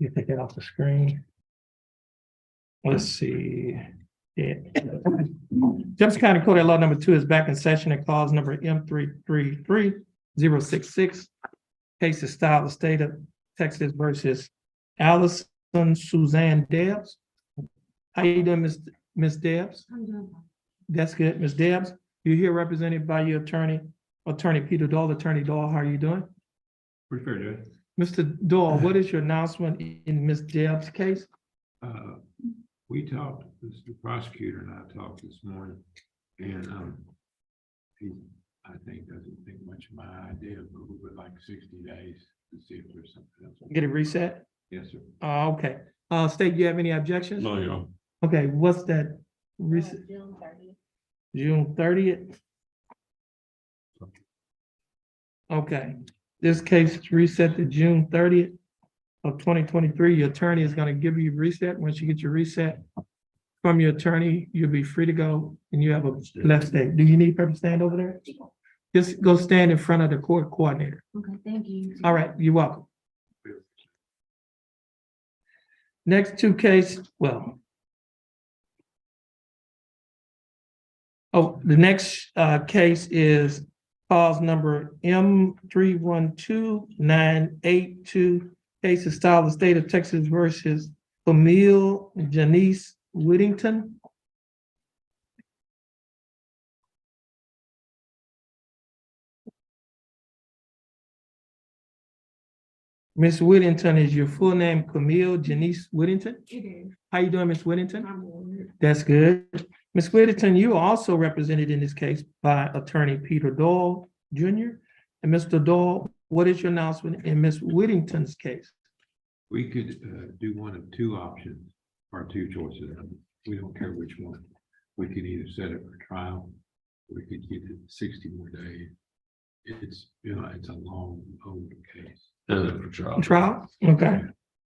You take that off the screen. Let's see. Yeah. Jefferson County Code at Law number 2 is back in session at clause number M333066. Case is style the state of Texas versus Allison Suzanne Debs. How you doing, Miss Debs? I'm doing fine. That's good. Miss Debs, you're here represented by your attorney Peter Doyle. Attorney Doyle, how are you doing? Pretty fair, Judge. Mr. Doyle, what is your announcement in Miss Debs' case? We talked, the prosecutor and I talked this morning, and he, I think, doesn't think much of my idea, but we would like 60 days to see if there's something else. Get it reset? Yes, sir. Okay. State, you have any objections? No, you know. Okay, what's that? Reset? June 30th. June 30th? Okay, this case is reset to June 30th of 2023. Your attorney is gonna give you a reset. Once you get your reset from your attorney, you'll be free to go and you have a blessed day. Do you need her to stand over there? Just go stand in front of the court coordinator. Okay, thank you. All right, you're welcome. Next two case, well. Oh, the next case is cause number M312982. Case is style the state of Texas versus Camille Janice Whittington. Miss Whittington, is your full name Camille Janice Whittington? It is. How you doing, Miss Whittington? I'm good. That's good. Ms. Whittington, you are also represented in this case by attorney Peter Doyle Jr. And Mr. Doyle, what is your announcement in Ms. Whittington's case? We could do one of two options or two choices. We don't care which one. We could either set it for trial, or we could get it 60 more days. It's, you know, it's a long, old case. For trial. Trial? Okay.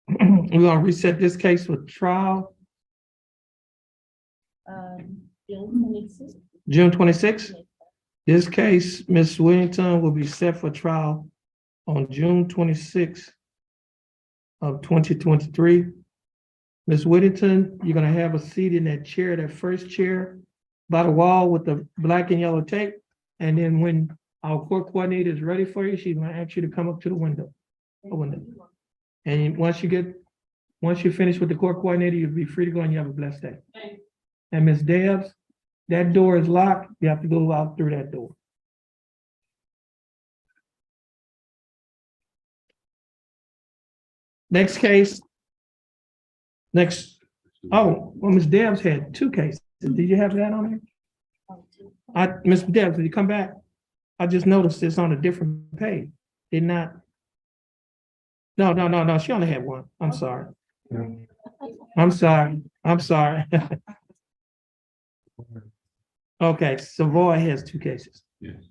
We're gonna reset this case for trial, June 26th. June 26th. This case, Ms. Whittington will be set for trial on June 26th of 2023. Ms. Whittington, you're gonna have a seat in that chair, that first chair by the wall with the black and yellow tape. And then when our court coordinator is ready for you, she's gonna ask you to come up to the window. And once you finish with the court coordinator, you'll be free to go and you have a blessed day. And Ms. Debs, that door is locked. You have to go out through that door. Next case. Oh, well, Ms. Debs had two cases. Did you have that on there? Ms. Debs, did you come back? I just noticed this on a different page. Did not. No, she only had one. I'm sorry. I'm sorry. Okay, Savoy has two cases. Yes.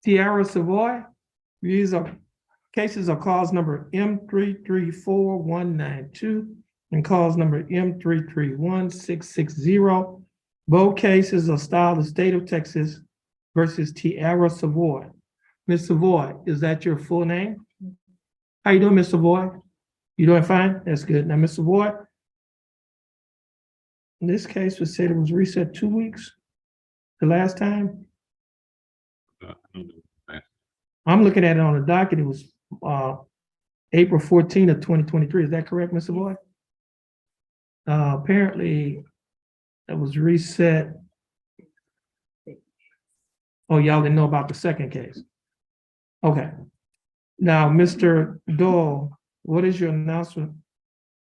Tierra Savoy, these are cases are cause number M334192 and cause number M331660. Both cases are styled the state of Texas versus Tierra Savoy. Ms. Savoy, is that your full name? How you doing, Ms. Savoy? You doing fine? That's good. Now, Ms. Savoy, in this case, we said it was reset 2 weeks. The last time, I'm looking at it on the docket. It was April 14 of 2023. Is that correct, Ms. Savoy? Apparently, it was reset. Oh, y'all didn't know about the second case. Okay. Now, Mr. Doyle, what is your announcement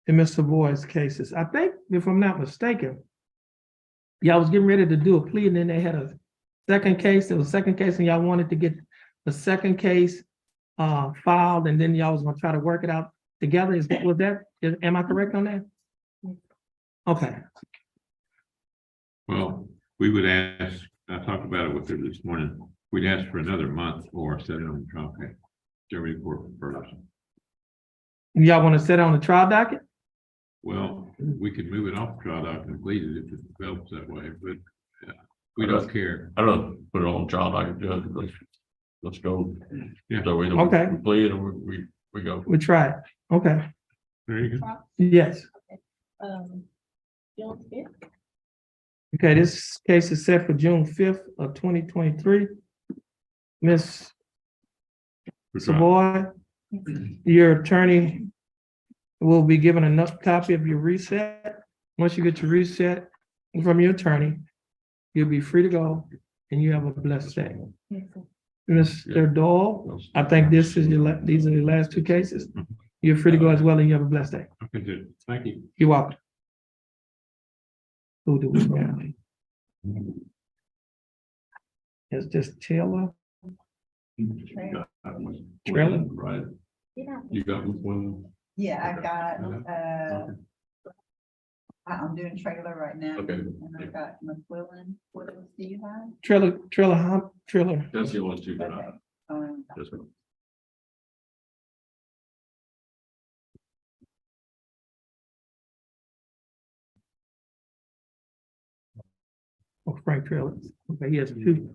in Mr. Savoy's cases? I think, if I'm not mistaken, y'all was getting ready to do a plea and then they had a second case. There was a second case and y'all wanted to get the second case filed and then y'all was gonna try to work it out together. Am I correct on that? Okay. Well, we would ask, I talked about it with her this morning. We'd ask for another month or set it on the trial case. Every court person. Y'all want to set it on the trial docket? Well, we could move it off the trial docket and plead it if it develops that way, but we don't care. I don't know, put it on trial docket, Judge. Let's go. Yeah. So we don't Okay. plead and we We go. We try it. Okay, There you go. Fox, yes. June fifth. Okay, this case is set for June 5th of 2023. Ms. Savoy, your attorney will be given a copy of your reset. Once you get your reset from your attorney, you'll be free to go and you have a blessed day. Mr. Dole, I think this is these are the last two cases. You're free to go as well and you have a blessed day. Okay, good. Thank you. You're welcome. Who do we have? Is this Taylor? Trailer? Right. Yeah. You got one? Yeah, I got, Okay. I'm doing trailer right now. Okay. And I've got McQuillan. What else do you have? Trailer. That's the only two that I, Okay. this one. Oh, Frank Trailer. Okay, he has two.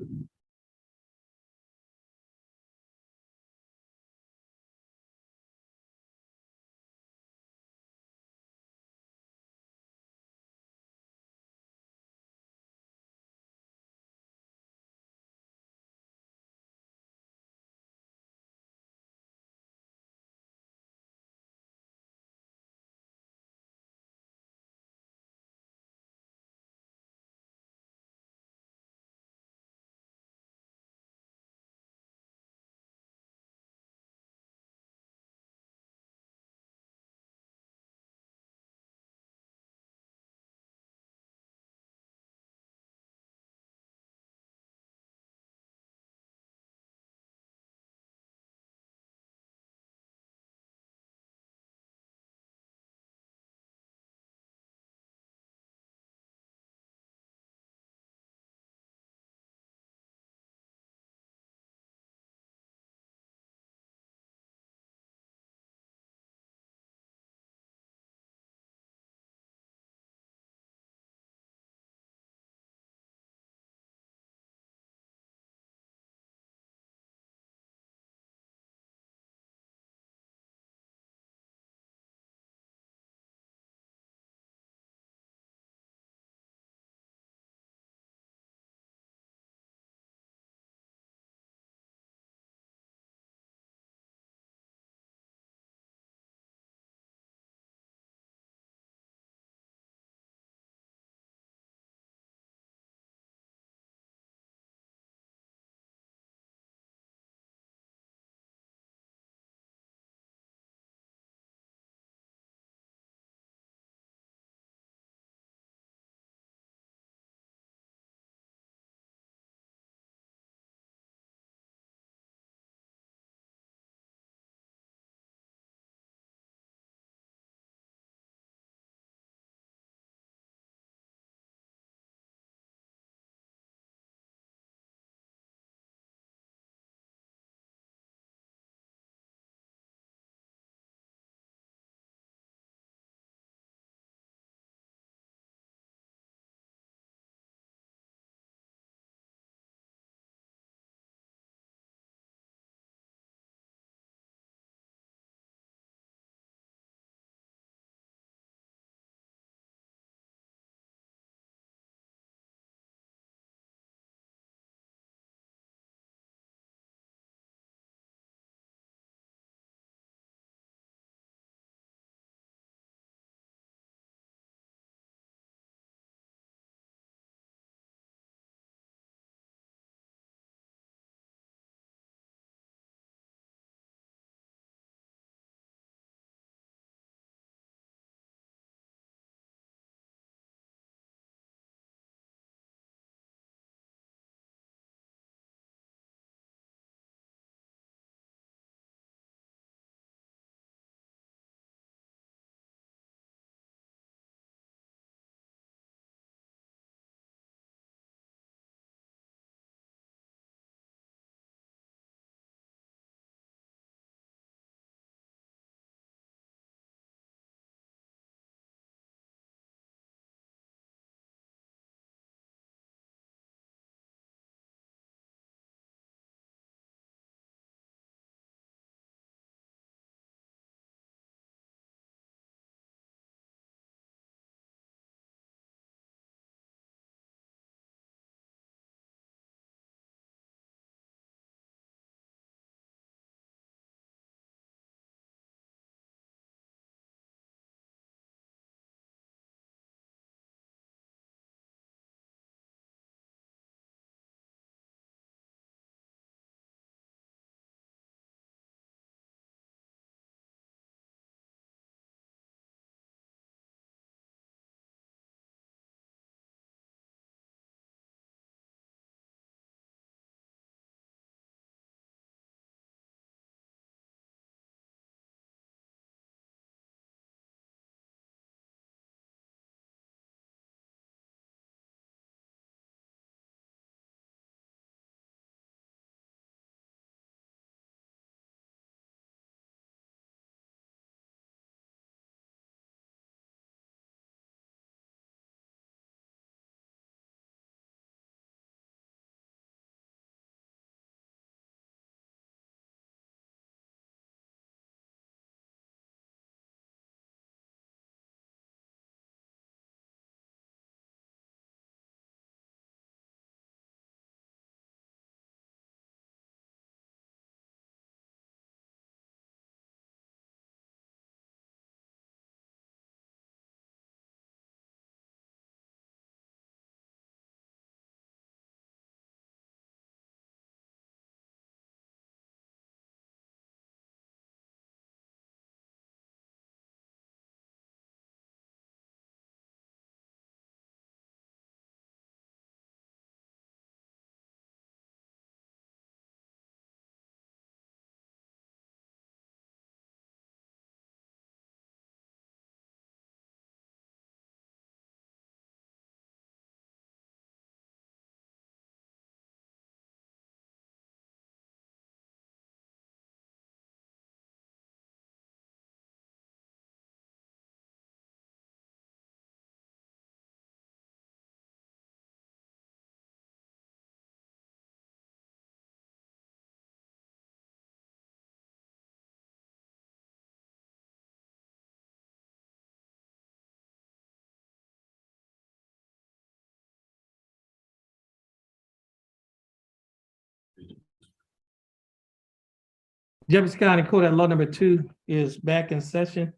Jefferson County Court at Law number 2 is back in session.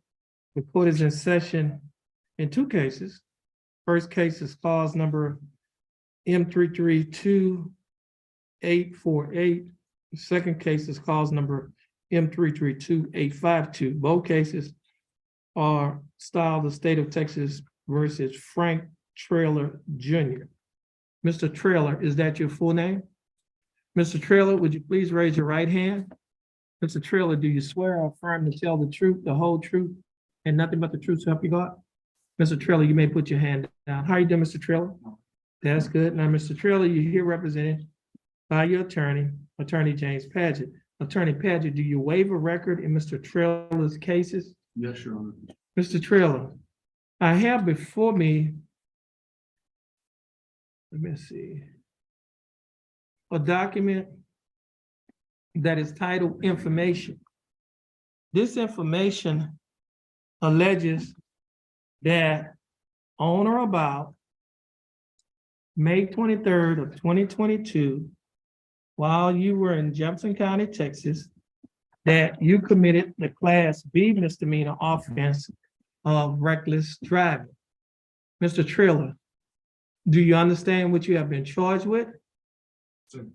The court is in session in 2 cases. First case is cause number M332848. The second case is cause number M332852. Both cases are styled the state of Texas versus Frank Traylor Jr. Mr. Traylor, is that your full name? Mr. Traylor, would you please raise your right hand? Mr. Traylor, do you swear or affirm to tell the truth, the whole truth, and nothing but the truth to help you God? Mr. Traylor, you may put your hand down. How are you doing, Mr. Traylor? That's good. Now, Mr. Traylor, you're here represented by your attorney, Attorney James Padgett. Attorney Padgett, do you waive a record in Mr. Traylor's cases? Yes, Your Honor. Mr. Traylor, I have before me, let me see, a document that is titled information. This information alleges that on or about May 23rd of 2022, while you were in Jefferson County, Texas, that you committed the Class B misdemeanor offense of reckless driving. Mr. Traylor, do you understand what you have been charged with? Sir.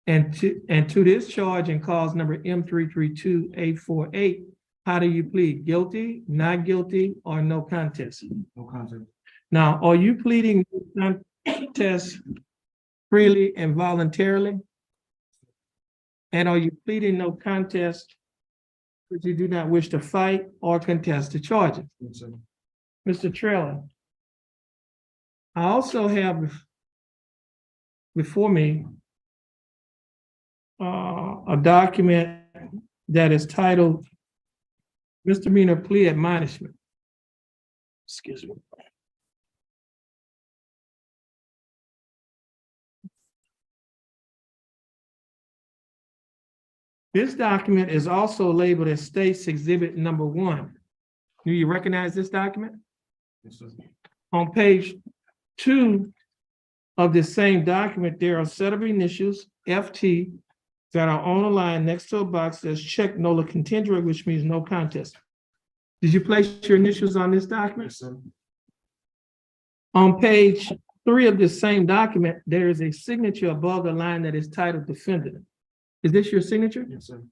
And to this charge and cause number M332848, how do you plead? Guilty, not guilty, or no contest? No contest. Now, are you pleading no contest freely and voluntarily? And are you pleading no contest because you do not wish to fight or contest the charges? Yes, sir. Mr. Traylor, I also have before me a document that is titled Misdemeanor Plea Admonishment. Excuse me. This document is also labeled as State's Exhibit Number 1. Do you recognize this document? Yes, sir. On page 2 of this same document, there are a set of initials, FT, that are on a line next to a box that's checked nola contendere, which means no contest. Did you place your initials on this document? Yes, sir. On page 3 of this same document, there is a signature above the line that is titled Defendant. Is this your signature? Yes, sir.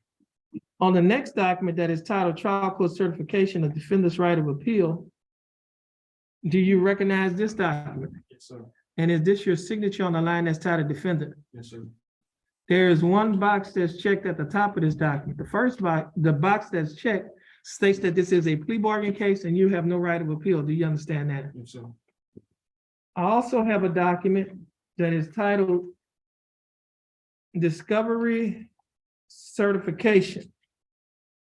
On the next document that is titled Trial Court Certification of Defendant's Right of Appeal, do you recognize this document? Yes, sir. And is this your signature on the line that's titled Defendant? Yes, sir. There is one box that's checked at the top of this document. The first box, the box that's checked states that this is a plea bargain case and you have no right of appeal. Do you understand that? Yes, sir. I also have a document that is titled Discovery Certification.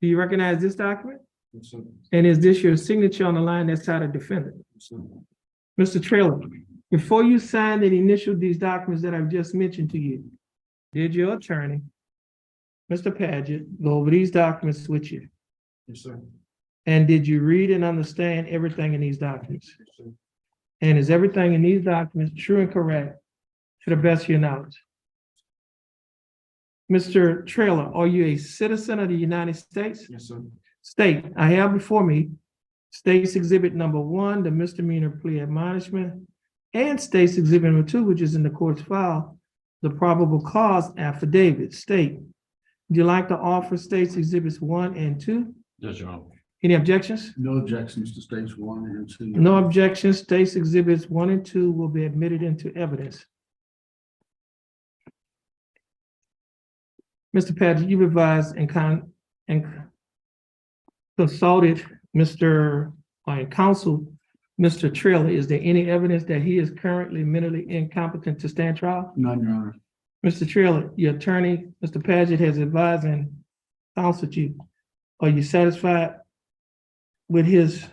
Do you recognize this document? Yes, sir. And is this your signature on the line that's titled Defendant? Yes, sir. Mr. Traylor, before you signed and initialed these documents that I've just mentioned to you, did your attorney, Mr. Padgett, go over these documents with you? Yes, sir. And did you read and understand everything in these documents? Yes, sir. And is everything in these documents true and correct to the best of your knowledge? Mr. Traylor, are you a citizen of the United States? Yes, sir. State, I have before me State's Exhibit Number 1, the misdemeanor plea admonishment, and State's Exhibit Number 2, which is in the court's file, the probable cause affidavit. State, would you like to offer State's Exhibits 1 and 2? Yes, Your Honor. Any objections? No objections to stage 1 and 2. No objections. State's Exhibits 1 and 2 will be admitted into evidence. Mr. Padgett, you revised and consulted Mr. Counsel, Mr. Traylor. Is there any evidence that he is currently mentally incompetent to stand trial? None, Your Honor. Mr. Traylor, your attorney, Mr. Padgett, has advised and counseled you. Are you satisfied with his,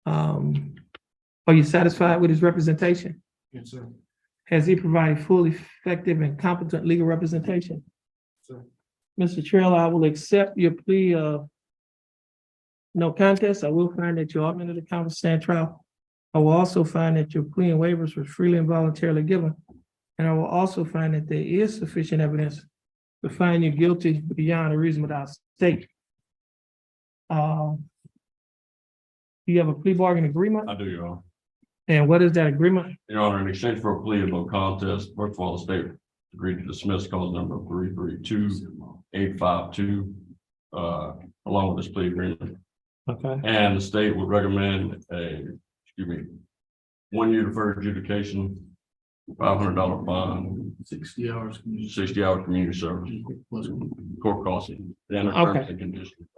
are you satisfied with his representation? Yes, sir. Has he provided full, effective, and competent legal representation? Sir. Mr. Traylor, I will accept your plea of no contest. I will find that you are mentally competent to stand trial. I will also find that your plea and waivers were freely and voluntarily given. And I will also find that there is sufficient evidence to find you guilty beyond a reasonable doubt state. You have a plea bargain agreement, I do, Your Honor. and what is that agreement? Your Honor, in exchange for a plea of no contest, first of all, the state agreed to dismiss cause number 332-852, along with this plea agreement. Okay, And the state would recommend a, 1 year deferred adjudication, $500 fine, 60 hours. 60 hour community service, Plus court costs, and the Okay. terms and conditions.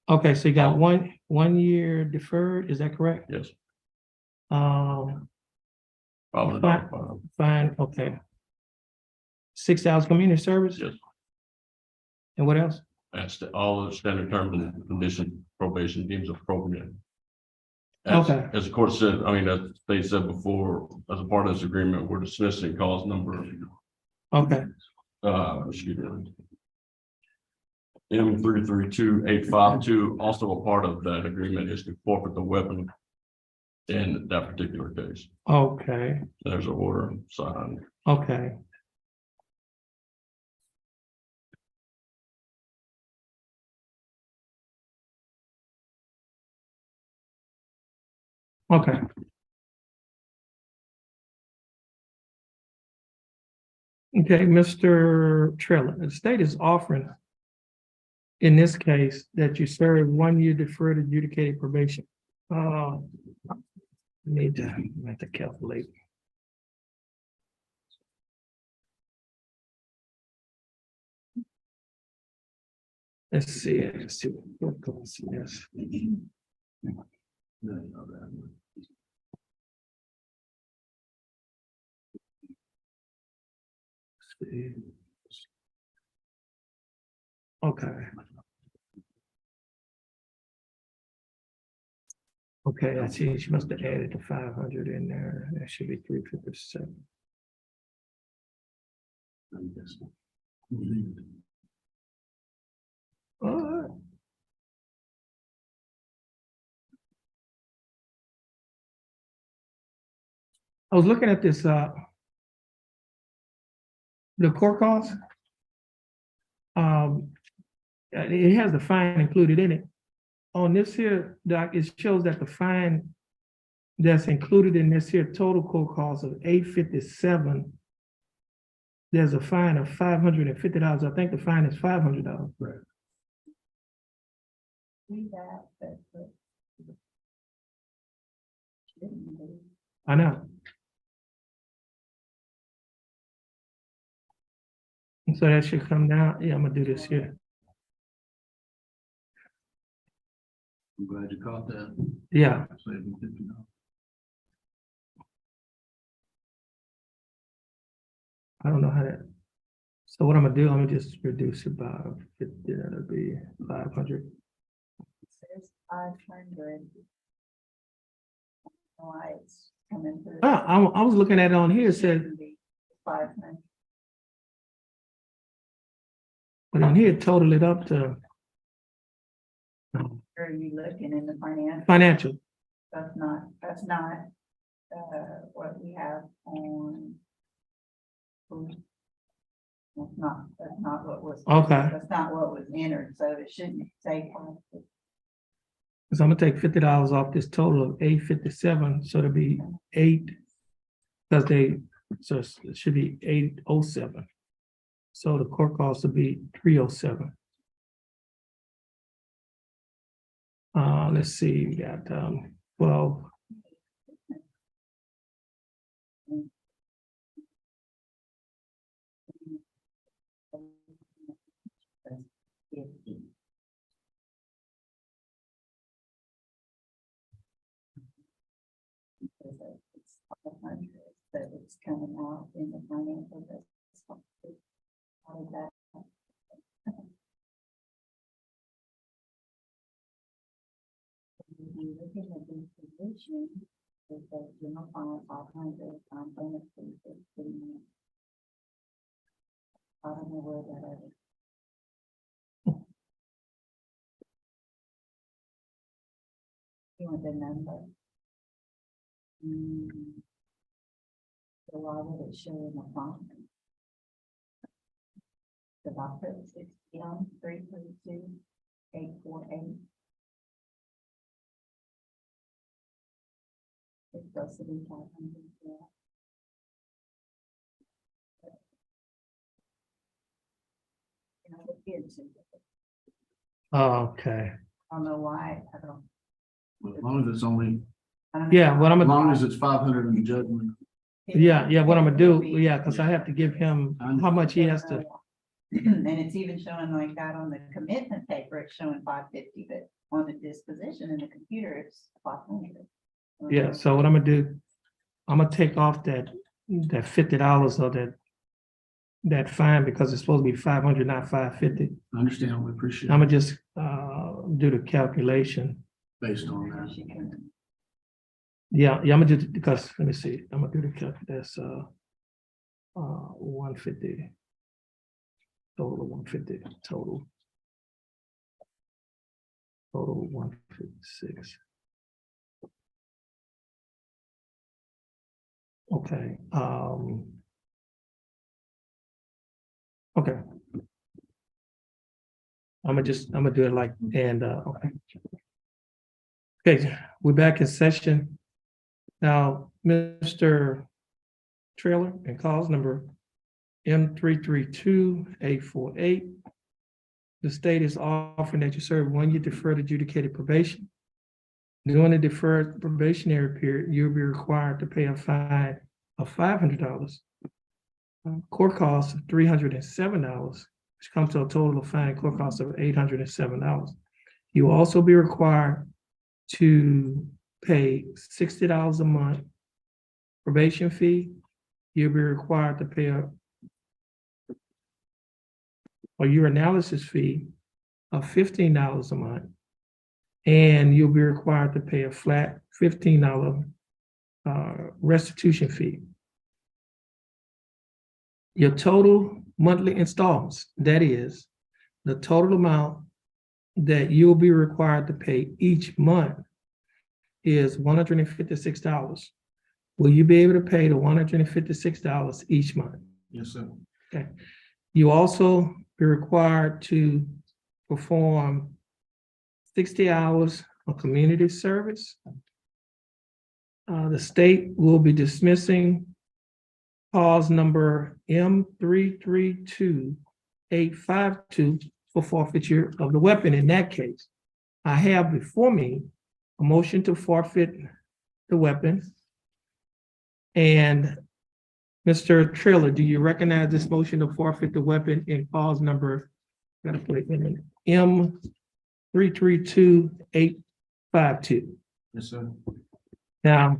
okay, so you got 1 year deferred, is that correct? Yes, Um, $500 Fine. fine. fine, okay. 6 hours community service? Yes. And what else? That's all the standard terms and conditions probation deems appropriate. Okay. As the court said, I mean, as they said before, as a part of this agreement, we're dismissing cause number, Okay, M332852. Also a part of that agreement is to forfeit the weapon in that particular case. okay, There's an order signed. okay. Okay. Okay, Mr. Trailer, the state is offering in this case that you serve 1 year deferred adjudicated probation. Need to have to calculate. Let's see, what class is this? See. Okay. Okay, I see, she must have added the 500 in there, that should be 357. I was looking at this, the court costs. It has the fine included in it. On this here, doc, it shows that the fine that's included in this here total court cost of $857. There's a fine of $550. I think the fine is $500. Right. See that, but shouldn't be. I know. And so that should come down. Yeah, I'm gonna do this here. I'm glad you caught that. Yeah, Saving $50. I don't know how that. So what I'm gonna do, I'm gonna just reduce it by 50, that'll be 500. Says 500. Why it's coming through. I was looking at it on here, it said, Shouldn't be 500. but on here, total it up to Are you looking in the financial? financial. That's not, what we have on. That's not what was. Okay. That's not what was entered, so it shouldn't say. 500. So I'm gonna take $50 off this total of $857, so it'll be 8. So it should be 807. So the court cost will be 307. Let's see, we got 12. That's 50. Because it's 500, but it's coming out in the financial. That's out of that. You looking at the position, it says general fund 500, benefits 15. I don't know where that is. You want the number? So why would it show in the fund? The doctor is 6M-332-848. It's supposed to be 500. Yeah. You know, the kids, Okay, I don't know why, I don't. As long as it's only, I don't know yeah, what I'm as gonna, long as it's 500 in the judgment. yeah, what I'm gonna do, yeah, because I have to give him how much he has to, And it's even showing like that on the commitment paper, it's showing 550, but on the disposition in the computer, it's 500. yeah, so what I'm gonna do, I'm gonna take off that $50 of that fine because it's supposed to be 500, not 550. I understand, we appreciate I'm it gonna just do the calculation. based on that. She can- Yeah, I'm gonna do, because, let me see, I'm gonna do the calc, that's 150. Total 150, total 156. Okay, okay. I'm gonna do it like, and, okay. Okay, we're back in session. Now, Mr. Trailer and calls number M-332-848. The state is offering that you serve 1 year deferred adjudicated probation. During the deferred probationary period, you'll be required to pay a fine of $500, court costs of $307, which comes to a total of fine and court costs of $807. You will also be required to pay $60 a month probation fee. You'll be required to pay a urinalysis fee of $15 a month. And you'll be required to pay a flat $15 restitution fee. Your total monthly installments, that is, the total amount that you'll be required to pay each month is $156. Will you be able to pay the $156 each month? Yes, sir. Okay. You also be required to perform 60 hours of community service. The state will be dismissing cause number M-332-852 for forfeiture of the weapon. In that case, I have before me a motion to forfeit the weapon. And Mr. Trailer, do you recognize this motion to forfeit the weapon in cause number, gotta put it in, M-332-852? Yes, sir. Now,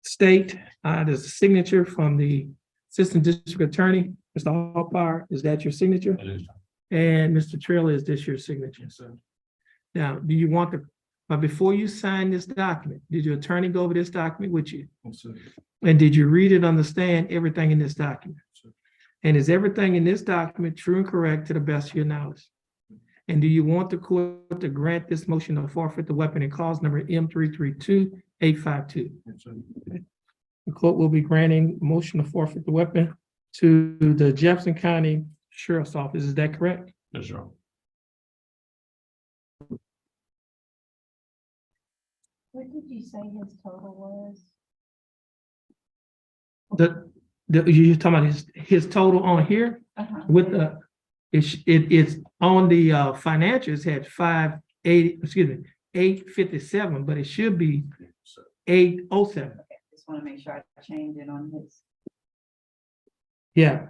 state, there's a signature from the Assistant District Attorney, Mr. Hallfire, is that your signature? That is, And Mr. Trailer, is this your signature? Yes, sir. Now, do you want to, but before you sign this document, did your attorney go over this document with you? Yes, sir. And did you read and understand everything in this document? Sure. And is everything in this document true and correct to the best of your knowledge? And do you want the court to grant this motion to forfeit the weapon in cause number M-332-852? Yes, sir. The court will be granting motion to forfeit the weapon to the Jefferson County Sheriff's Office. Is that correct? yes, sir. What did you say his total was? You're talking about his total on here with the, it's on the financials had 857, but it should be 807. Okay, just want to make sure I change it on his. Yeah.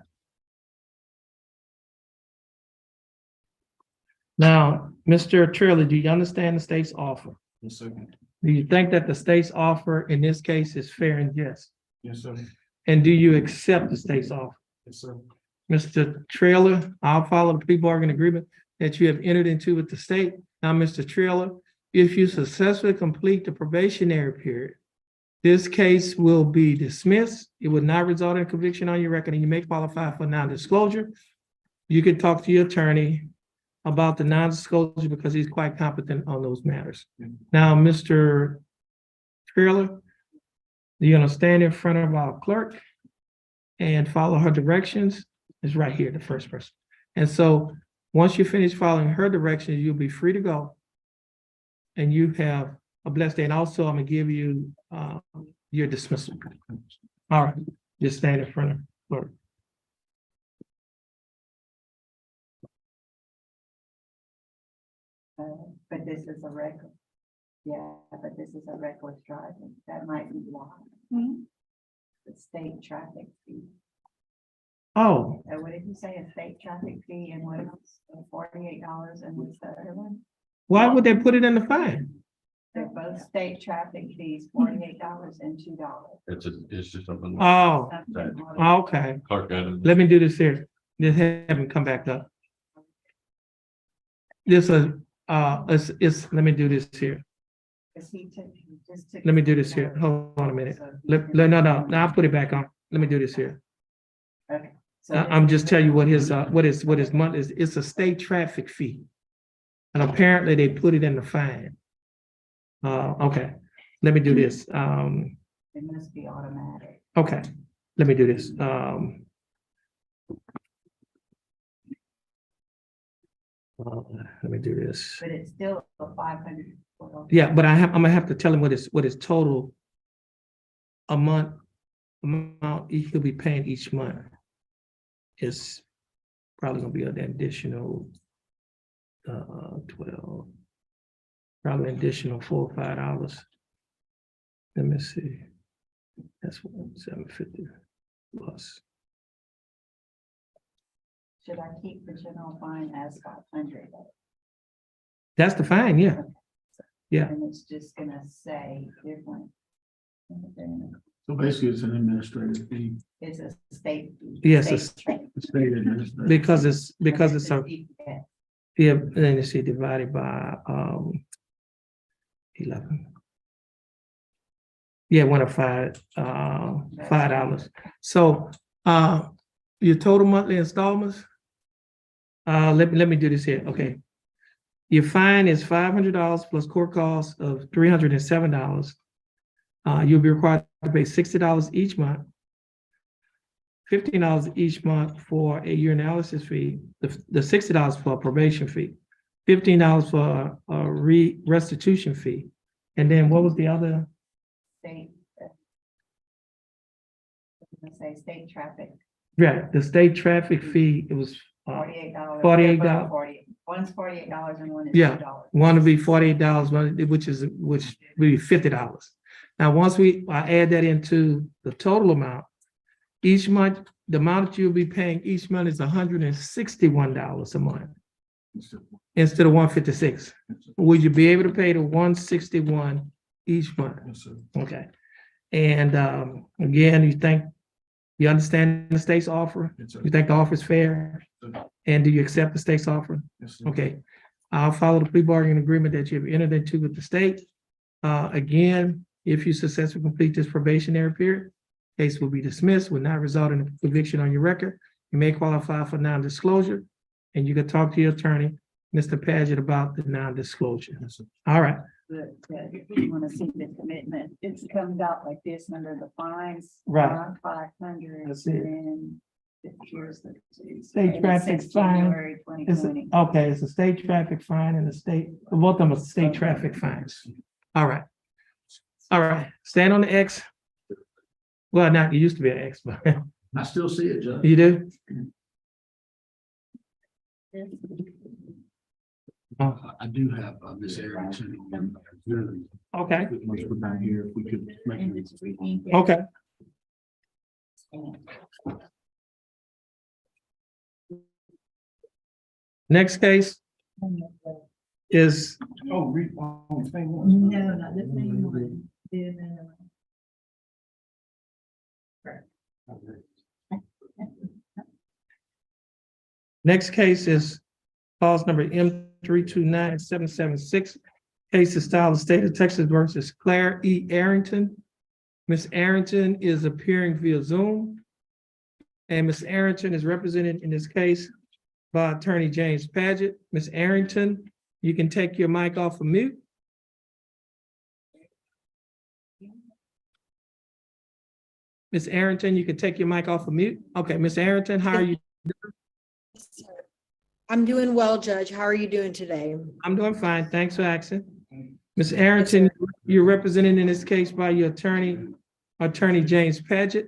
Now, Mr. Trailer, do you understand the state's offer? Yes, sir. Do you think that the state's offer in this case is fair and just? Yes, sir. And do you accept the state's offer? Yes, sir. Mr. Trailer, I'll follow the plea bargain agreement that you have entered into with the state. Now, Mr. Trailer, if you successfully complete the probationary period, this case will be dismissed. It would not result in conviction on your record, and you may qualify for non-disclosure. You can talk to your attorney about the non-disclosure because he's quite competent on those matters. Now, Mr. Trailer, you're gonna stand in front of our clerk and follow her directions. It's right here, the first person. And so, once you finish following her directions, you'll be free to go. And you have a blessed day. And also, I'm gonna give you your dismissal. All right, just stand in front of her. But this is a record. Yeah, but this is a reckless driving. That might be why. The state traffic fee. Oh, What did you say? A state traffic fee and what else? $48 and what's the other one? why would they put it in the fine? They're both state traffic fees, $48 and $2. It's just something. Oh, Something like- okay. Clerk got it. Let me do this here. Just have him come back up. This is, let me do this here. 'Cause he just took. Let me do this here. Hold on a minute. No, I'll put it back on. Let me do this here. Okay. So I'm just telling you what his month is. It's a state traffic fee. And apparently they put it in the fine. Okay, let me do this. It must be automatic. Okay, let me do this. Let me do this. But it's still a 500. Yeah, but I'm gonna have to tell him what his total amount he'll be paying each month. Is probably gonna be an additional 12, probably an additional $4 or $5. Let me see. That's $750 plus. Should I keep the general fine as 500? That's the fine, yeah. Yeah. And it's just gonna say different. So basically, it's an administrative fee. It's a state. Yes, state State administrative. Because it's a, Yeah. yeah, let me see, divided by 11. Yeah, one of $5. So your total monthly installments. Let me do this here. Okay. Your fine is $500 plus court costs of $307. You'll be required to pay $60 each month, $15 each month for a urinalysis fee, the $60 for a probation fee, $15 for a restitution fee. And then what was the other? State. Say state traffic, Yeah, the state traffic fee, it was $48. $48. One's $48 and one is Yeah. $2. one would be $48, which would be $50. Now, once I add that into the total amount, each month, the amount that you'll be paying each month is $161 a month instead of $156. Would you be able to pay the $161 each month? Yes, sir. Okay. And again, you understand the state's offer? Yes, sir. You think the offer is fair? And do you accept the state's offer? Yes, sir. Okay, I'll follow the plea bargaining agreement that you've entered into with the state. Again, if you successfully complete this probationary period, case will be dismissed, will not result in a conviction on your record. You may qualify for non-disclosure, and you can talk to your attorney, Mr. Paget, about the non-disclosure. Yes, sir. All right, But if you want to see the commitment, it comes out like this under the fines. Right. 500. That's it. And here's the. State traffic fine. January it's, 2020. okay, it's a state traffic fine and both of them are state traffic fines. All right. All right, stand on the X. Well, not, it used to be an X, but I still see it, Judge. you do? Oh, I do have this area too. okay, Once we're back here, if we could make And it. it's reading. okay. Next case is, Oh, read on the same one. No, not the same one. next case is clause number M329776. Case is styled the state of Texas versus Claire E. Arrington. Ms. Arrington is appearing via Zoom. And Ms. Arrington is represented in this case by Attorney James Paget. Ms. Arrington, you can take your mic off of mute. Ms. Arrington, you can take your mic off of mute. Okay, Ms. Arrington, how are you I'm doing well, Judge. How are you doing today? I'm doing fine. Thanks for asking. Ms. Arrington, you're represented in this case by your attorney James Paget.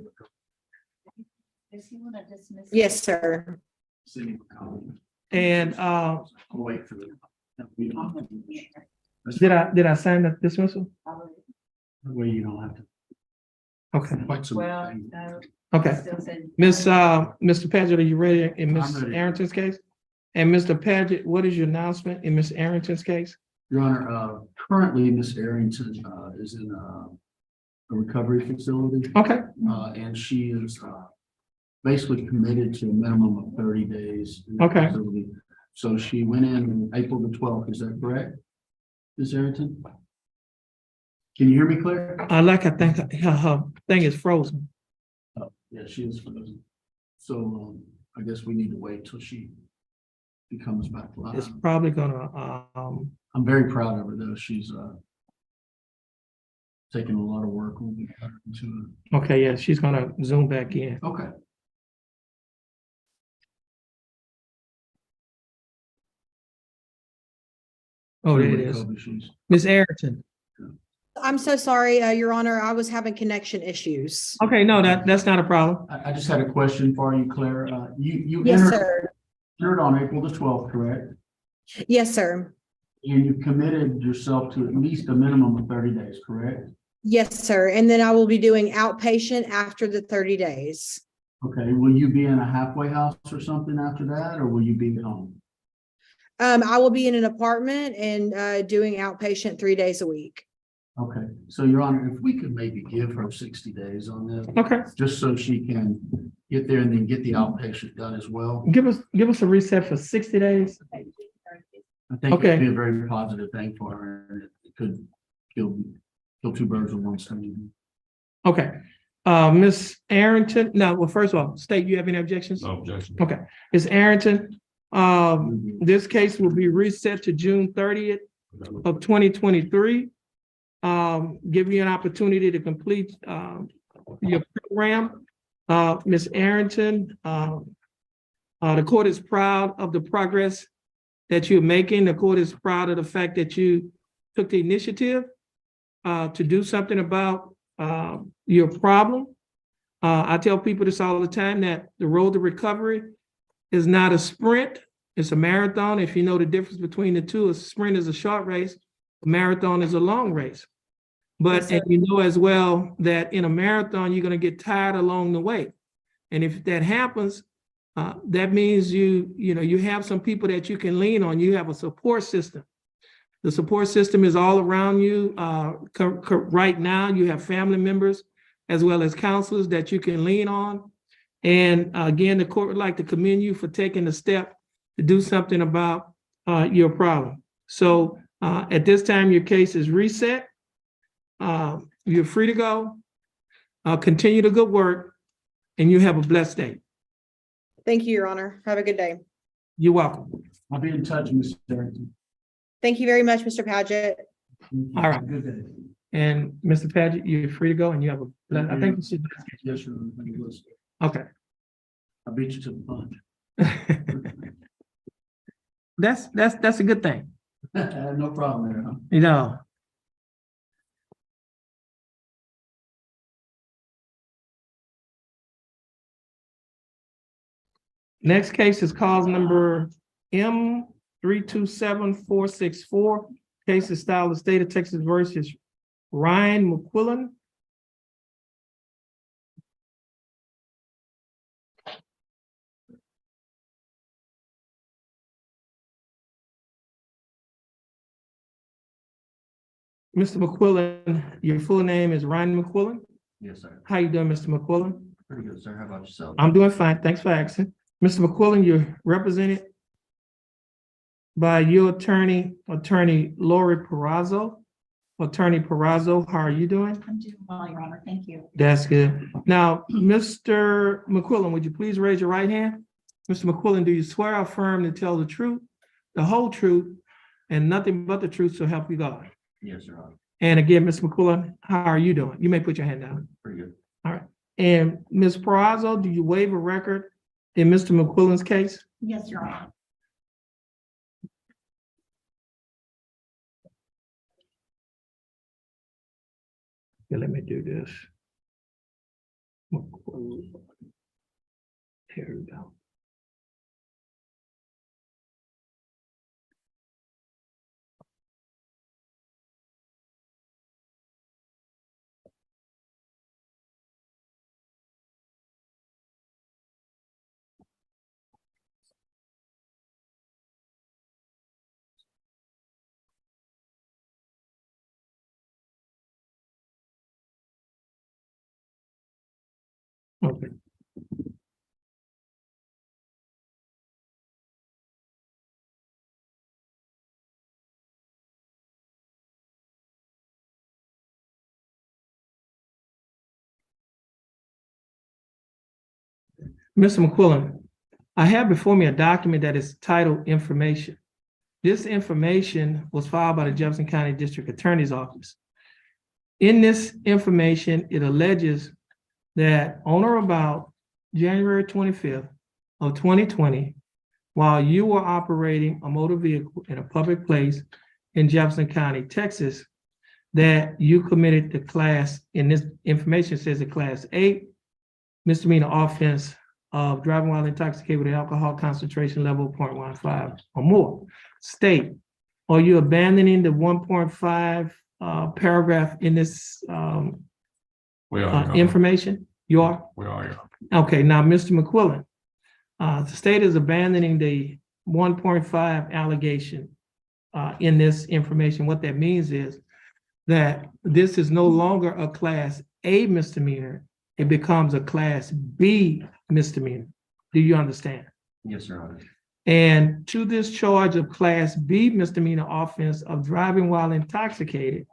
Does he want to dismiss? Yes, sir. And I'll wait for them. did I sign the dismissal? That way you don't have to. Okay, Quite some. Well, no. okay. Still said. Mr. Paget, are you ready in I'm Ms. ready. Arrington's case? And Mr. Paget, what is your announcement in Ms. Arrington's case? Your Honor, currently Miss Arrington, is in a recovery facility, Okay, and she is, basically committed to a minimum of 30 days. in the Okay. facility. So she went in on April the 12th, is that correct? Miss Arrington? Can you hear me, Claire? I think her thing is frozen. Oh, yeah, she is frozen. So, I guess we need to wait till she comes back It's live. probably gonna, I'm very proud of her, though. She's, taking a lot of work. We'll be got her into okay, yeah, she's gonna zoom back in. it. Okay. Oh, there it is. COVID, she's- Ms. Arrington. I'm so sorry, Your Honor. I was having connection issues. Okay, no, that's not a problem. I just had a question for you, Claire. You Yes, entered sir. on April the 12th, correct? Yes, sir. And you committed yourself to at least a minimum of 30 days, correct? Yes, sir. And then I will be doing outpatient after the 30 days. Okay, will you be in a halfway house or something after that, or will you be at home? I will be in an apartment and doing outpatient 3 days a week. Okay, so Your Honor, if we could maybe give her 60 days on this, Okay, just so she can get there and then get the outpatient done as well. give us a reset for 60 days. I think Okay. it'd be a very positive thing for her, and it could kill two birds with one stone. Okay, Ms. Arrington, no, well, first of all, State, you have any objections? No objection. Okay, Ms. Arrington, this case will be reset to June 30th of 2023. Give you an opportunity to complete, your program. Ms. Arrington, the court is proud of the progress that you're making. The court is proud of the fact that you took the initiative to do something about your problem. I tell people this all the time, that the road to recovery is not a sprint, it's a marathon. If you know the difference between the two, a sprint is a short race, a marathon is a long race. But Yes, sir. and you know as well that in a marathon, you're gonna get tired along the way. And if that happens, that means you have some people that you can lean on. You have a support system. The support system is all around you. Right now, you have family members as well as counselors that you can lean on. And again, the court would like to commend you for taking the step to do something about your problem. So at this time, your case is reset. You're free to go. Continue the good work, and you have a blessed day. Thank you, Your Honor. Have a good day. You're welcome. I'll be in touch, Mr. Arrington. Thank you very much, Mr. Paget. All right. Good day. And Mr. Paget, you're free to go, and you have I think you should. Yes, sir. Thank you. Okay. I beat you to the punch. That's a good thing, No problem there, huh? you know. Next case is cause number M 327464. Case is style of state of Texas versus Ryan McQuillan. Mr. McQuillan, your full name is Ryan McQuillan. Yes, sir. How you doing, Mr. McQuillan? Pretty good, sir. How about yourself? I'm doing fine. Thanks for asking. Mr. McQuillan, you're represented by your attorney, Lori Perazzo. Attorney Perazzo, how are you doing? I'm doing well, Your Honor. Thank you. That's good. Now, Mr. McQuillan, would you please raise your right hand? Mr. McQuillan, do you swear or affirm to tell the truth, the whole truth, and nothing but the truth, so help you God? Yes, Your Honor. And again, Mr. McQuillan, how are you doing? You may put your hand down. Pretty good. And Ms. Perazzo, do you waive a record in Mr. McQuillan's case? Yes, Your Honor. Okay, let me do this. Here we go. Okay. Mr. McQuillan, I have before me a document that is titled Information. This information was filed by the Jefferson County District Attorney's Office. In this information, it alleges that on or about January 25th of 2020, while you were operating a motor vehicle in a public place in Jefferson County, Texas, that you committed the class, in this information says a class 8 misdemeanor offense of driving while intoxicated with an alcohol concentration level of 0.15 or more. State, are you abandoning the 1.5 paragraph in this We are, Your Honor. information? You are? We are, Your Honor. Okay, now, Mr. McQuillan, the state is abandoning the 1.5 allegation in this information. What that means is that this is no longer a class A misdemeanor, it becomes a class B misdemeanor. Do you understand? Yes, Your Honor. And to this charge of class B misdemeanor offense of driving while intoxicated,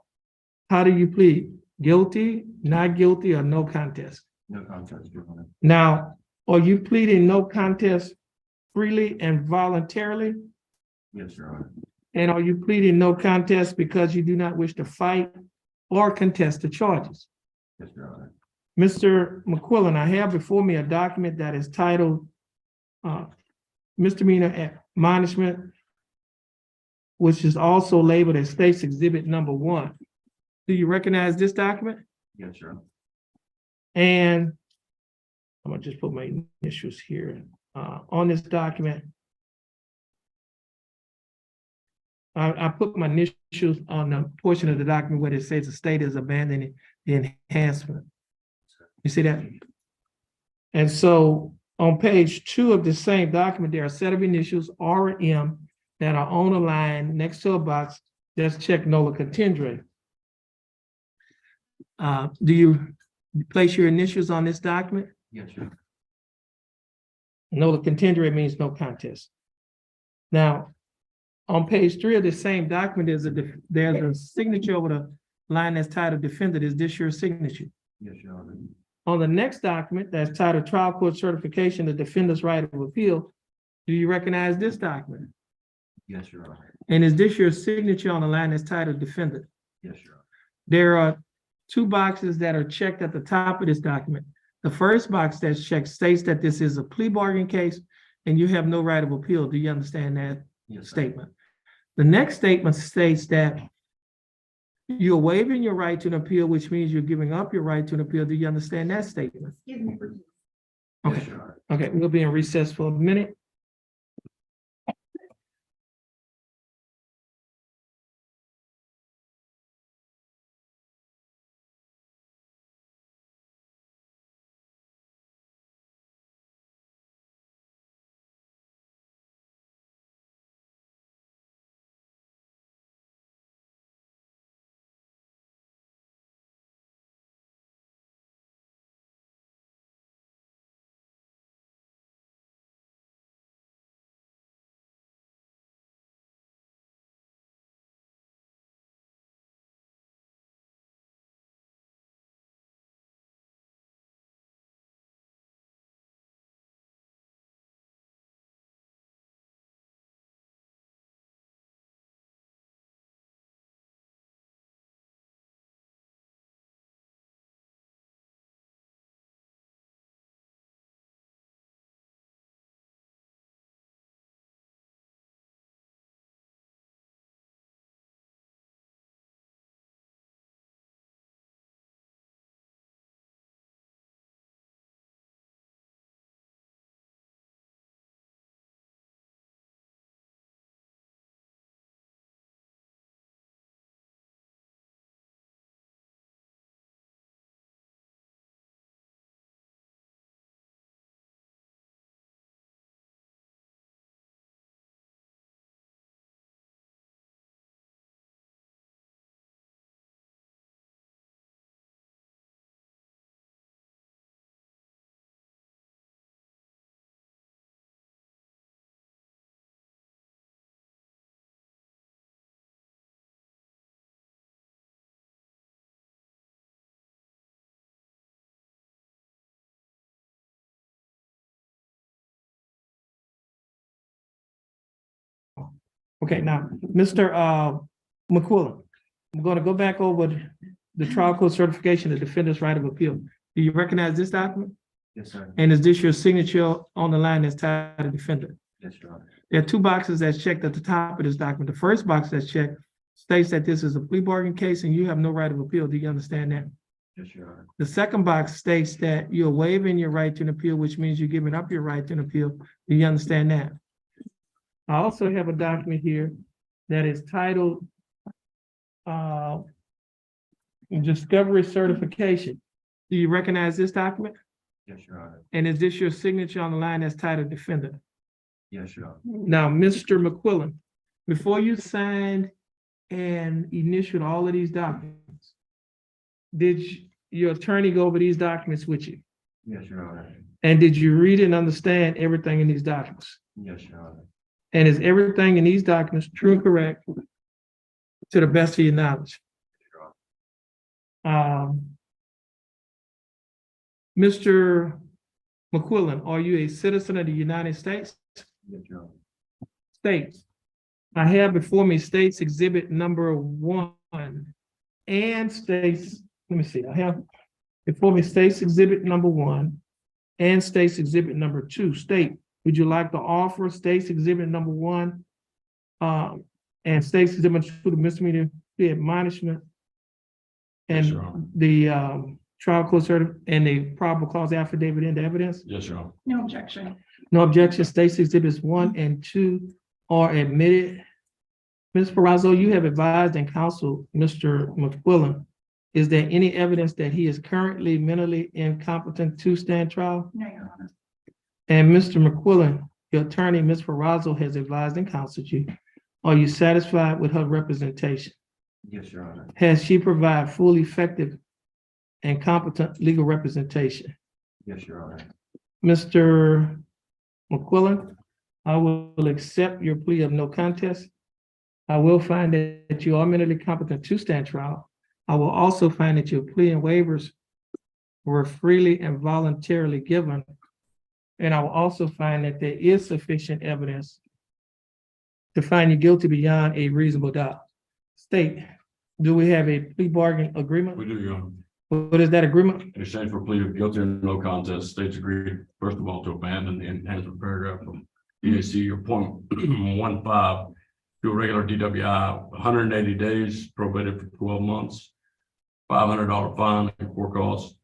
how do you plead? Guilty, not guilty, or no contest? No contest, Your Honor. Now, are you pleading no contest freely and voluntarily? Yes, Your Honor. And are you pleading no contest because you do not wish to fight or contest the charges? Yes, Your Honor. Mr. McQuillan, I have before me a document that is titled misdemeanor admonishment, which is also labeled as State's Exhibit Number 1. Do you recognize this document? Yes, Your Honor. And I'm gonna just put my initials here on this document. I put my initials on the portion of the document where it says the state is abandoning the enhancement. You see that? And so on page 2 of the same document, there are a set of initials R and M that are on a line next to a box that's checked nola contendere. Do you place your initials on this document? Yes, Your Honor. Nola contendere means no contest. Now, on page 3 of the same document, there's a signature over the line that's titled defendant. Is this your signature? Yes, Your Honor. On the next document that's titled trial court certification, the defendant's right of appeal, do you recognize this document? Yes, Your Honor. And is this your signature on the line that's titled defendant? Yes, Your Honor. There are 2 boxes that are checked at the top of this document. The first box that's checked states that this is a plea bargain case and you have no right of appeal. Do you understand that Yes, sir. statement? The next statement states that you're waiving your right to an appeal, which means you're giving up your right to an appeal. Do you understand that statement? Excuse me. Yes, Okay, Your Honor. okay, we'll be in recess for a minute. Okay, now, Mr. McQuillan, I'm gonna go back over the trial court certification of defendant's right of appeal. Do you recognize this document? Yes, sir. And is this your signature on the line that's tied to defendant? Yes, Your Honor. There are two boxes that's checked at the top of this document. The first box that's checked states that this is a plea bargain case and you have no right of appeal. Do you understand that? Yes, Your Honor. The second box states that you're waiving your right to an appeal, which means you're giving up your right to an appeal. Do you understand that? I also have a document here that is titled Discovery Certification. Do you recognize this document? Yes, Your Honor. And is this your signature on the line that's titled defendant? Yes, Your Honor. Now, Mr. McQuillan, before you signed and initialed all of these documents, did your attorney go over these documents with you? Yes, Your Honor. And did you read and understand everything in these documents? Yes, Your Honor. And is everything in these documents true and correct to the best of your knowledge? Mr. McQuillan, are you a citizen of the United States? Yes, Your Honor. States. I have before me states exhibit number 1 and states, let me see, I have before me states exhibit number 1 and states exhibit number 2. State, would you like to offer states exhibit number 1 and states exhibit 2 to misdemeanor fee admonishment Yes, and Your Honor. the trial court and the probable cause affidavit into evidence? Yes, Your Honor. No objection. No objection. States exhibits 1 and 2 are admitted. Ms. Perazo, you have advised and counseled Mr. McQuillan. Is there any evidence that he is currently mentally incompetent to stand trial? No, Your Honor. And Mr. McQuillan, your attorney, Ms. Perazo, has advised and counseled you. Are you satisfied with her representation? Yes, Your Honor. Has she provided full, effective, and competent legal representation? Yes, Your Honor. Mr. McQuillan, I will accept your plea of no contest. I will find that you are mentally competent to stand trial. I will also find that your plea and waivers were freely and voluntarily given. And I will also find that there is sufficient evidence to find you guilty beyond a reasonable doubt. State, do we have a plea bargain agreement? We do, Your Honor. What is that agreement? In exchange for plea of guilty and no contest, states agreed, first of all, to abandon the enhancement paragraph from EAC or point 15 to a regular DWI, 180 days probated for 12 months, $500 fine and court costs,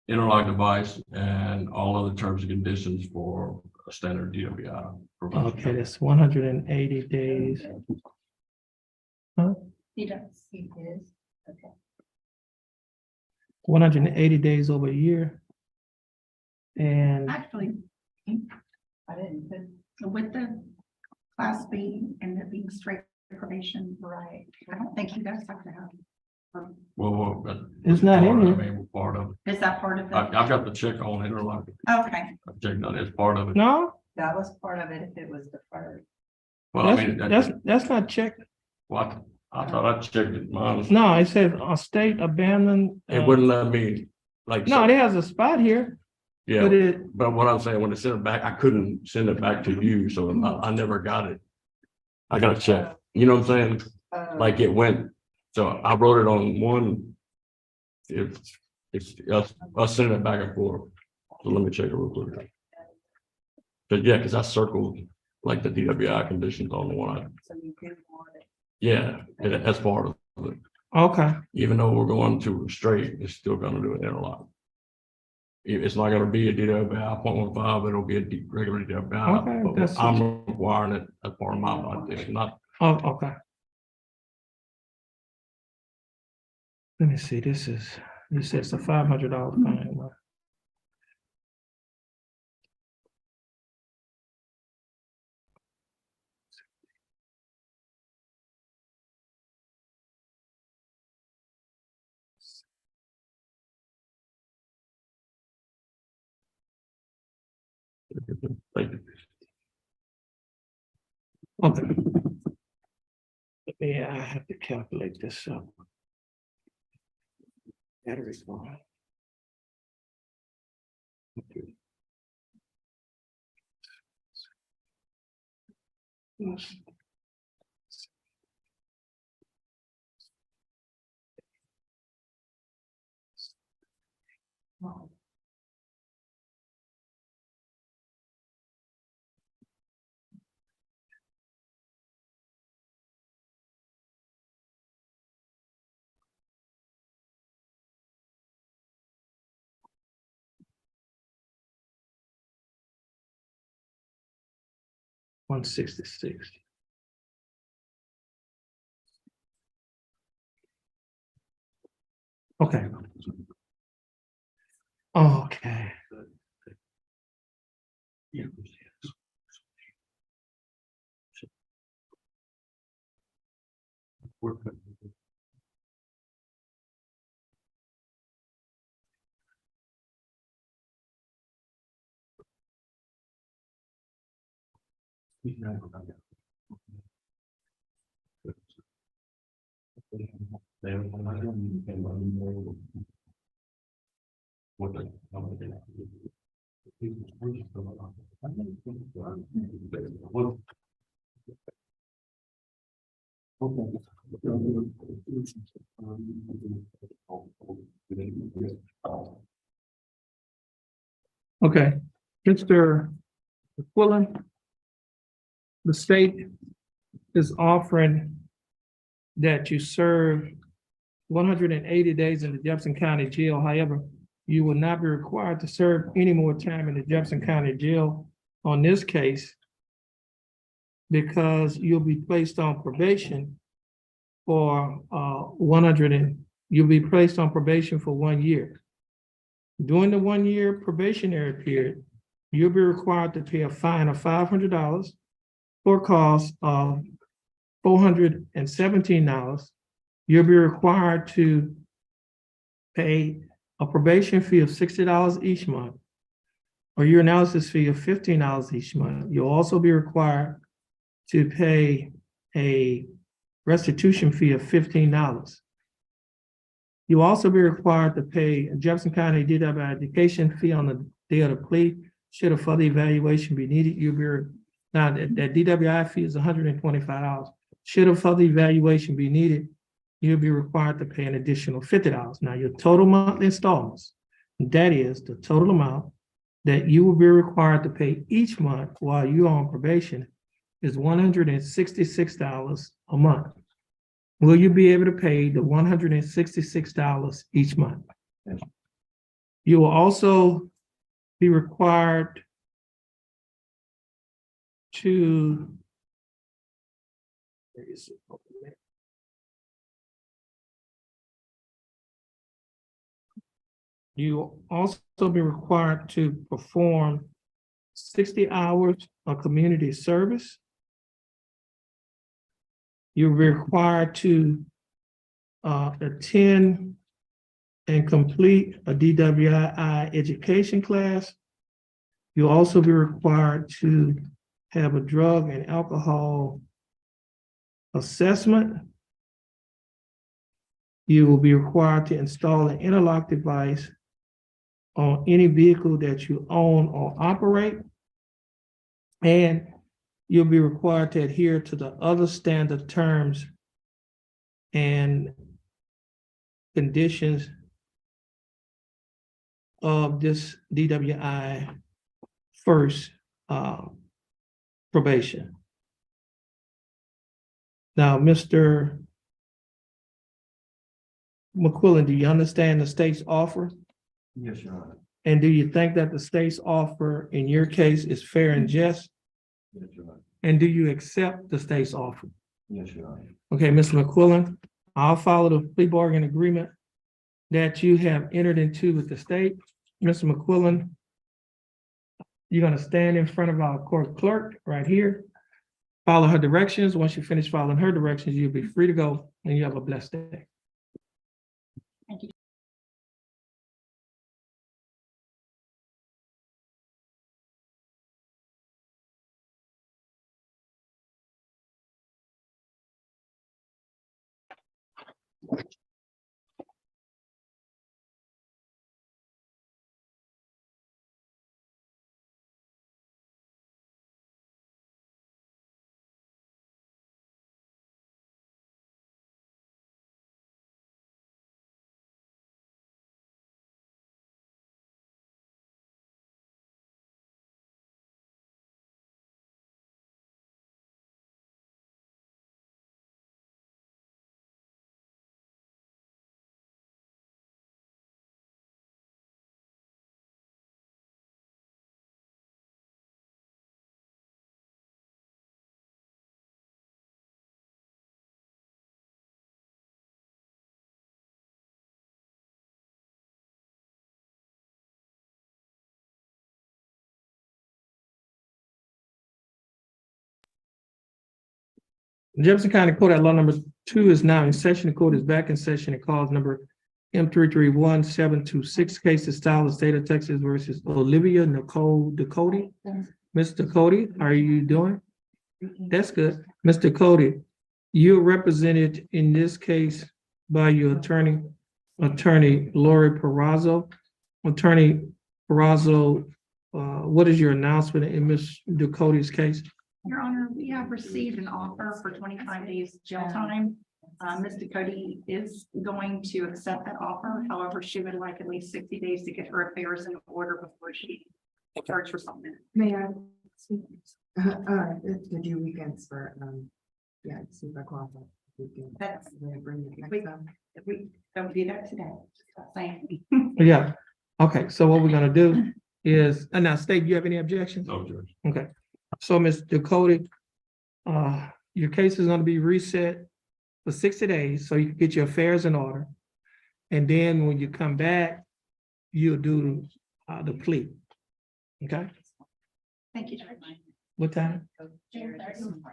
interlock device, and all other terms and conditions for a standard DWI. Okay, that's 180 days. He does. He is, okay. 180 days over a year. And Actually, I didn't put, with the class B and it being straight probation, right. I don't think you guys have to have. Well, It's not in I here. mean, we're part of it. Is that part of it? I've got the check on interlock. Okay, I've checked on it. It's part of it. no, That was part of it if it was deferred. Well, I mean, that's not checked. what, I thought I checked it. Mine. No, it says a state abandoned. It wouldn't let me, like. No, there's a spot here, but Yeah, it, but what I'm saying, when it sent it back, I couldn't send it back to you, so I never got it. I gotta check, you know what I'm saying? Like it went, so I wrote it on one. It's us sending it back and forth. So let me check it real quick. But yeah, because I circled like the DWI conditions on the one. So you do want it. Yeah, that's part of it. okay, Even though we're going to straight, it's still gonna do an interlock. It's not gonna be a DWI 0.15, it'll be a regular Okay, DWI. But that's- I'm requiring it as part of my violation, not. oh, okay. Let me see, this is, you said it's a $500 fine. Right? Thank you. Okay. I have to calculate this up. Battery going. Okay. Yes. 166. Okay. Okay. Okay, Mr. Quillen, the state is offering that you serve 180 days in the Jefferson County Jail. However, you will not be required to serve any more time in the Jefferson County Jail on this case because you'll be placed on probation for 100 and you'll be placed on probation for 1 year. During the 1 year probationary period, you'll be required to pay a fine of $500 for a cost of $417. You'll be required to pay a probation fee of $60 each month, or your analysis fee of $15 each month. You'll also be required to pay a restitution fee of $15. You'll also be required to pay a Jefferson County DWI education fee on the day of the plea. Should a further evaluation be needed, now that DWI fee is $125. Should a further evaluation be needed, you'll be required to pay an additional $50. Now, your total monthly installments, that is the total amount that you will be required to pay each month while you're on probation, is $166 a month. Will you be able to pay the $166 each month? Yes. You will also be required to you will also be required to perform 60 hours of community service. You'll be required to attend and complete a DWI education class. You'll also be required to have a drug and alcohol assessment. You will be required to install an interlock device on any vehicle that you own or operate. And you'll be required to adhere to the other standard terms and conditions of this DWI first probation. Now, Mr. McQuillan, do you understand the state's offer? Yes, Your Honor. And do you think that the state's offer in your case is fair and just? Yes, Your Honor. And do you accept the state's offer? Yes, Your Honor. Okay, Mr. McQuillan, I'll follow the plea bargain agreement that you have entered into with the state. Mr. McQuillan, you're gonna stand in front of our court clerk right here. Follow her directions. Once you finish following her directions, you'll be free to go and you have a blessed day. Jefferson County Court at Law number 2 is now in session. The court is back in session. It calls number M331726, case to style the state of Texas versus Olivia Nicole Ducote. Ms. Ducote, how are you doing? That's good. Mr. Ducote, you're represented in this case by your attorney, Lori Perazzo. Attorney Perazzo, what is your announcement in Ms. Ducote's case? Your Honor, we have received an offer for 25 days jail time. Ms. Ducote is going to accept that offer. However, she would like at least 60 days to get her affairs in order before she charges for something. May I? speak? The due weekends for, yeah, see if I qualify. That's- Bring it next we- time. If we don't do that today, just saying. Yeah, okay, so what we're gonna do is, and now State, you have any objections? No, Judge. Okay, so Ms. Ducote, your case is gonna be reset for 60 days, so you can get your affairs in order. And then when you come back, you'll do the plea. Okay, Thank you, Judge. what time?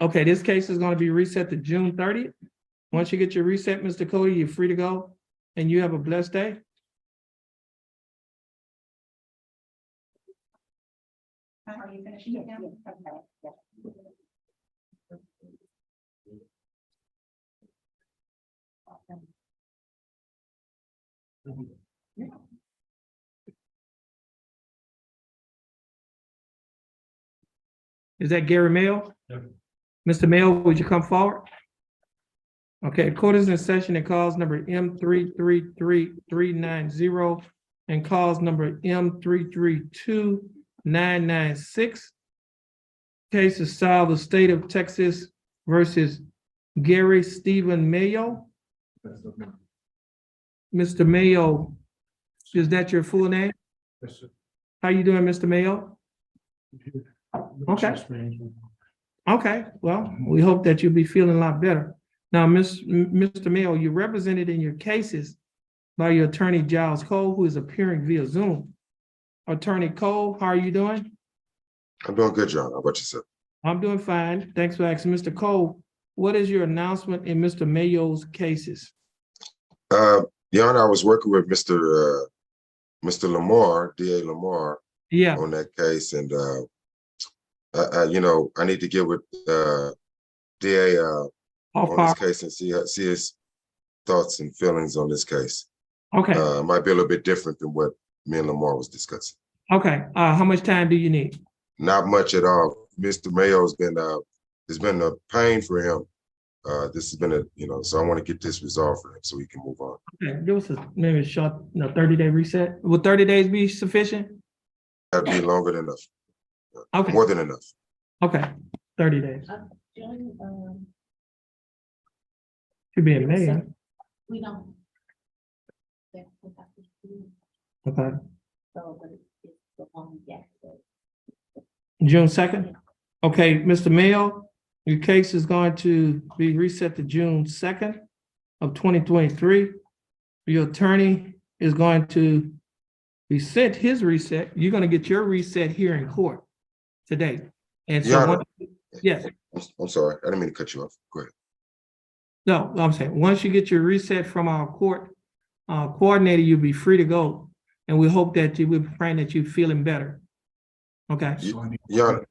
Okay, this case is gonna be reset to June 30th. Once you get your reset, Mr. Ducote, you're free to go, and you have a blessed day. Are you finishing it now? Okay. Is that Gary Mayo? Yep. Mr. Mayo, would you come forward? Okay, court is in session and calls number M333390 and calls number M332996. Case is filed the state of Texas versus Gary Stephen Mayo. Mr. Mayo, is that your full name? Yes, sir. How you doing, Mr. Mayo? Okay. Okay, well, we hope that you'll be feeling a lot better. Now, Mr. Mayo, you're represented in your cases by your attorney Giles Cole, who is appearing via Zoom. Attorney Cole, how are you doing? I'm doing good, John. How about yourself? I'm doing fine. Thanks for asking. Mr. Cole, what is your announcement in Mr. Mayo's cases? Your Honor, I was working with Mr. Lamar, DA Lamar, Yeah, on that case, and I need to get with DA on this case and see his thoughts and feelings on this case. okay, Might be a little bit different than what me and Lamar was discussing. okay. How much time do you need? Not much at all. Mr. Mayo's been it's been a pain for him. This has been so I want to get this resolved for him so we can move on. Okay, give us maybe a short, 30-day reset. Will 30 days be sufficient? That'd be longer than enough. Okay, More than enough. okay, 30 days. Should be in May, huh? We don't. Okay, So, but it's the one, yeah. June 2nd? Okay, Mr. Mayo, your case is going to be reset to June 2nd of 2023. Your attorney is going to be sent his reset. You're gonna get your reset here in court today. And Your so, Honor. yes, I'm sorry. I didn't mean to cut you off. Go ahead. no, I'm saying, once you get your reset from our court coordinator, you'll be free to go. And we hope that we're praying that you're feeling better. Okay? Your Honor,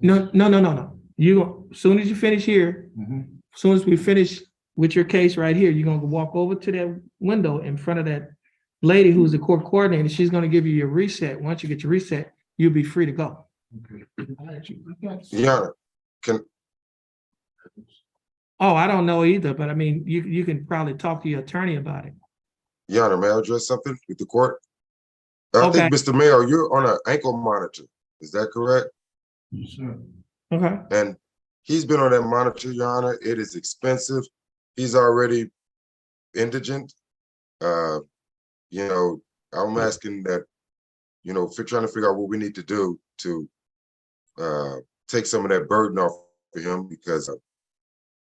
No. You, as soon as you finish here, Mhm. as soon as we finish with your case right here, you're gonna walk over to that window in front of that lady who's the court coordinator. She's gonna give you your reset. Once you get your reset, you'll be free to go. Your Honor, Oh, I don't know either, but I mean, you can probably talk to your attorney about it. Your Honor, may I address something with the court? I Okay. think, Mr. Mayo, you're on an ankle monitor. Is that correct? Yes, sir. Okay, And he's been on that monitor, Your Honor. It is expensive. He's already indigent. I'm asking that, trying to figure out what we need to do to take some of that burden off for him because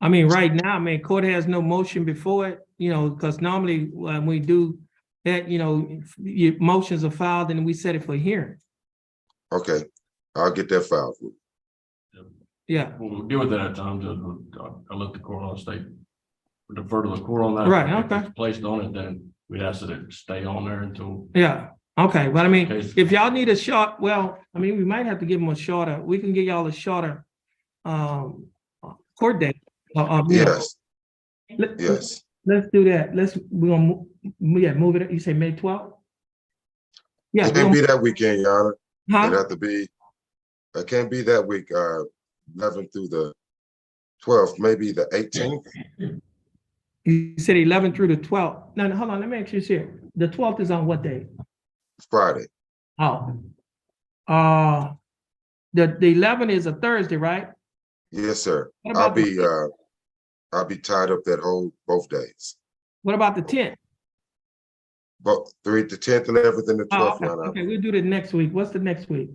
I mean, right now, court has no motion before it, because normally when we do that, your motions are filed and we set it for hearing. okay, I'll get that filed. Yeah, We'll give it that time, Judge. I'll let the court on state defer to the court on that. Right, If okay. it's placed on it, then we'd ask that it stay on there until. yeah, okay, but I mean, Case. if y'all need a short, well, I mean, we might have to give them a shorter, we can give y'all a shorter court date. You know, Yes, let- yes. Let's do that. We're gonna, move it, you say May 12th? Yeah, It can't be that weekend, Your Honor. It huh? have to be, it can't be that week, 11th through the 12th, maybe the 18th. You said 11th through the 12th. No, hold on, let me make sure here. The 12th is on what day? Friday. Oh. The 11th is a Thursday, right? Yes, sir. What I'll about the, be tied up both days. what about the 10th? But the 10th, 11th, and the Oh, 12th, okay, Your Honor. okay, we'll do the next week. What's the next week?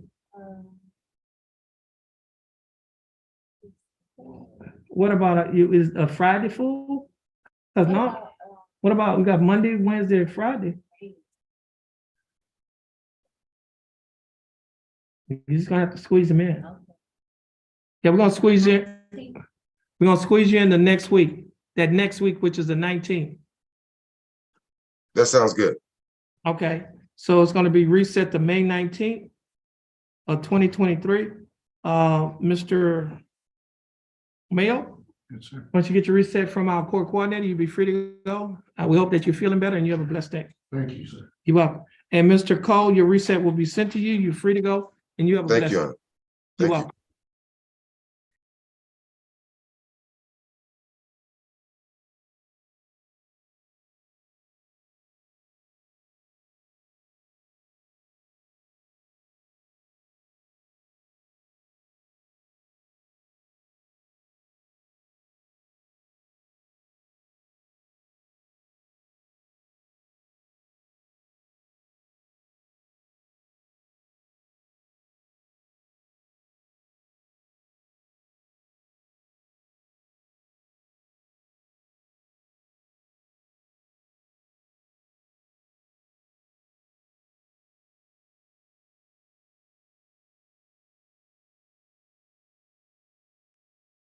What about, is a Friday full? Cause no, what about, we got Monday, Wednesday, and Friday? You're just gonna have to squeeze them in. Yeah, we're gonna squeeze you, we're gonna squeeze you in the next week, that next week, which is the 19th. That sounds good. Okay, so it's gonna be reset to May 19th of 2023. Mr. Mayo, Yes, sir. once you get your reset from our court coordinator, you'll be free to go. We hope that you're feeling better and you have a blessed day. Thank you, sir. You're welcome. And Mr. Cole, your reset will be sent to you. You're free to go and you have a Thank blessed you, day. Your Honor. You're Thank you. welcome.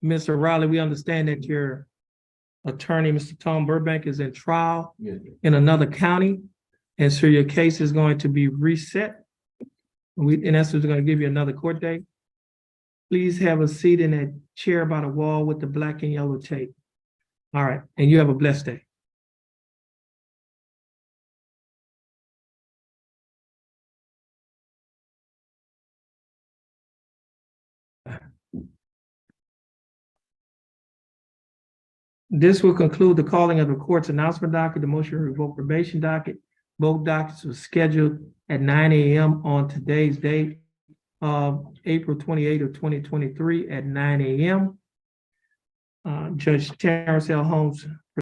Mr. Riley, we understand that your attorney, Mr. Tom Burbank, is in trial Yes. in another county. And so your case is going to be reset. In essence, we're going to give you another court date. Please have a seat in that chair by the wall with the black and yellow tape. All right, and you have a blessed day. This will conclude the calling of the court's announcement docket, the motion to revoke probation docket. Both dockets were scheduled at 9 a.m. on today's date of April 28 of 2023 at 9 a.m. Judge Terrence L. Holmes